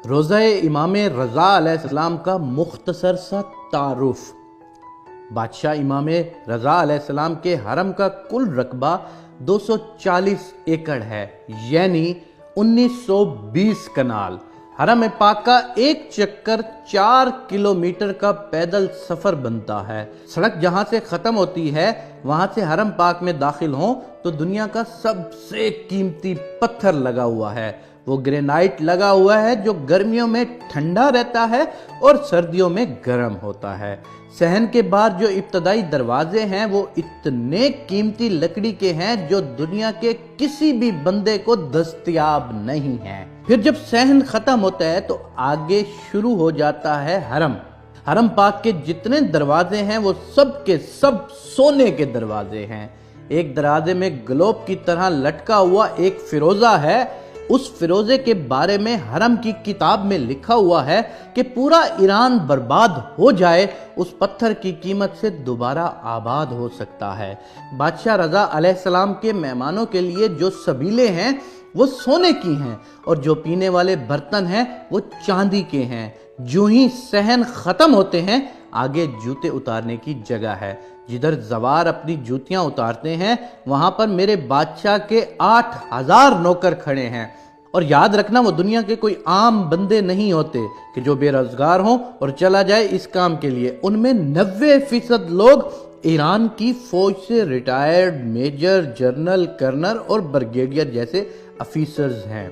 روضہ امام رضا علیہ السلام کا مختصر سا تعارف۔ بادشاہ امام رضا علیہ السلام کے حرم کا کل رقبہ 240 ایکڑ ہے، یعنی 1920 کنال۔ حرم پاک کا ایک چکر 4 کلومیٹر کا پیدل سفر بنتا ہے۔ سڑک جہاں سے ختم ہوتی ہے وہاں سے حرم پاک میں داخل ہوں تو دنیا کا سب سے قیمتی پتھر لگا ہوا ہے۔ وہ گرینائٹ لگا ہوا ہے جو گرمیوں میں ٹھنڈا رہتا ہے اور سردیوں میں گرم ہوتا ہے۔ صحن کے بعد جو ابتدائی دروازے ہیں وہ اتنے قیمتی لکڑی کے ہیں جو دنیا کے کسی بھی بندے کو دستیاب نہیں ہیں۔ پھر جب صحن ختم ہوتا ہے تو آگے شروع ہو جاتا ہے حرم۔ حرم پاک کے جتنے دروازے ہیں وہ سب کے سب سونے کے دروازے ہیں۔ ایک دروازے میں گلوب کی طرح لٹکا ہوا ایک فیروزہ ہے۔ اس فیروزے کے بارے میں حرم کی کتاب میں لکھا ہوا ہے کہ پورا ایران برباد ہو جائے اس پتھر کی قیمت سے دوبارہ آباد ہو سکتا ہے۔ بادشاہ رضا علیہ السلام کے مہمانوں کے لیے جو سبیلے ہیں وہ سونے کی ہیں اور جو پینے والے برتن ہیں وہ چاندی کے ہیں۔ جو ہی صحن ختم ہوتے ہیں آگے جوتے اتارنے کی جگہ ہے۔ جدھر زوار اپنی جوتیاں اتارتے ہیں وہاں پر میرے بادشاہ کے 8000 نوکر کھڑے ہیں۔ اور یاد رکھنا وہ دنیا کے کوئی عام بندے نہیں ہوتے کہ جو بے روزگار ہوں اور چلا جائے اس کام کے لیے۔ ان میں 90% لوگ ایران کی فوج سے ریٹائرڈ میجر، جنرل، کرنل اور بریگیڈیئر جیسے افیسرز ہیں۔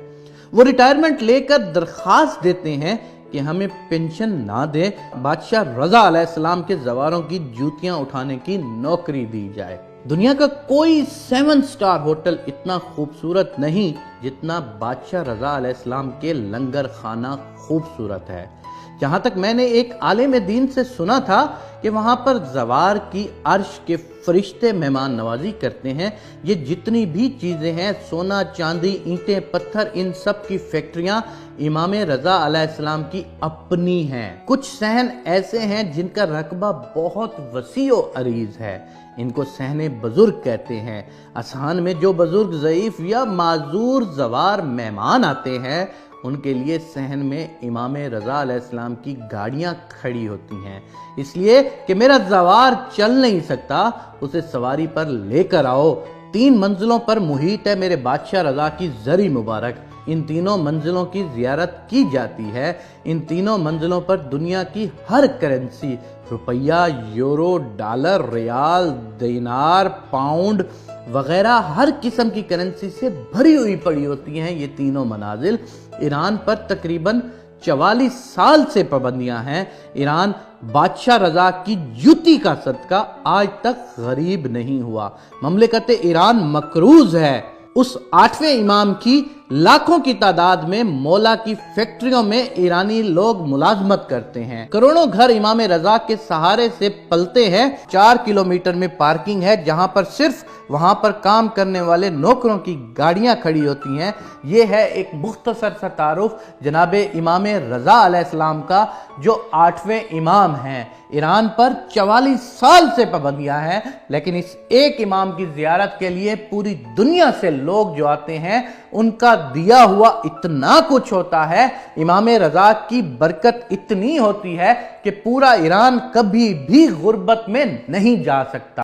وہ ریٹائرمنٹ لے کر درخواست دیتے ہیں کہ ہمیں پینشن نہ دیں، بادشاہ رضا علیہ السلام کے زواروں کی جوتیاں اٹھانے کی نوکری دی جائے۔ دنیا کا کوئی 7 سٹار ہوٹل اتنا خوبصورت نہیں جتنا بادشاہ رضا علیہ السلام کے لنگر خانہ خوبصورت ہے۔ جہاں تک میں نے ایک عالم دین سے سنا تھا کہ وہاں پر زوار کی عرش کے فرشتے مہمان نوازی کرتے ہیں۔ یہ جتنی بھی چیزیں ہیں، سونا، چاندی، اینٹیں، پتھر، ان سب کی فیکٹریاں امام رضا علیہ السلام کی اپنی ہیں۔ کچھ صحن ایسے ہیں جن کا رقبہ بہت وسیع و عریض ہے۔ ان کو صحن بزرگ کہتے ہیں۔ اذہان میں جو بزرگ ضعیف یا معذور زوار مہمان آتے ہیں ان کے لیے صحن میں امام رضا علیہ السلام کی گاڑیاں کھڑی ہوتی ہیں، اس لیے کہ میرا زوار چل نہیں سکتا، اسے سواری پر لے کر آؤ۔ 3 منزلوں پر محیط ہے میرے بادشاہ رضا کی زری مبارک۔ ان تینوں منزلوں کی زیارت کی جاتی ہے۔ ان تینوں منزلوں پر دنیا کی ہر کرنسی، روپیہ، یورو، ڈالر، ریال، دینار، پاؤنڈ وغیرہ ہر قسم کی کرنسی سے بھری ہوئی پڑی ہوتی ہیں۔ یہ تینوں منازل ایران پر تقریباً 44 سال سے پابندیاں ہیں۔ ایران بادشاہ رضا کی جوتی کا صدقہ آج تک غریب نہیں ہوا۔ مملکت ایران مقروض ہے۔ اس 8ویں امام کی لاکھوں کی تعداد میں مولا کی فیکٹریوں میں ایرانی لوگ ملازمت کرتے ہیں۔ کروڑوں گھر امام رضا کے سہارے سے پلتے ہیں۔ 4 کلومیٹر میں پارکنگ ہے جہاں پر صرف وہاں پر کام کرنے والے نوکروں کی گاڑیاں کھڑی ہوتی ہیں۔ یہ ہے ایک مختصر سا تعارف جناب امام رضا علیہ السلام کا جو 8ویں امام ہیں۔ ایران پر 44 سال سے پابندیاں ہیں، لیکن اس ایک امام کی زیارت کے لیے پوری دنیا سے لوگ جو آتے ہیں ان کا دیا ہوا اتنا کچھ ہوتا ہے، امام رضا کی برکت اتنی ہوتی ہے کہ پورا ایران کبھی بھی غربت میں نہیں جا سکتا۔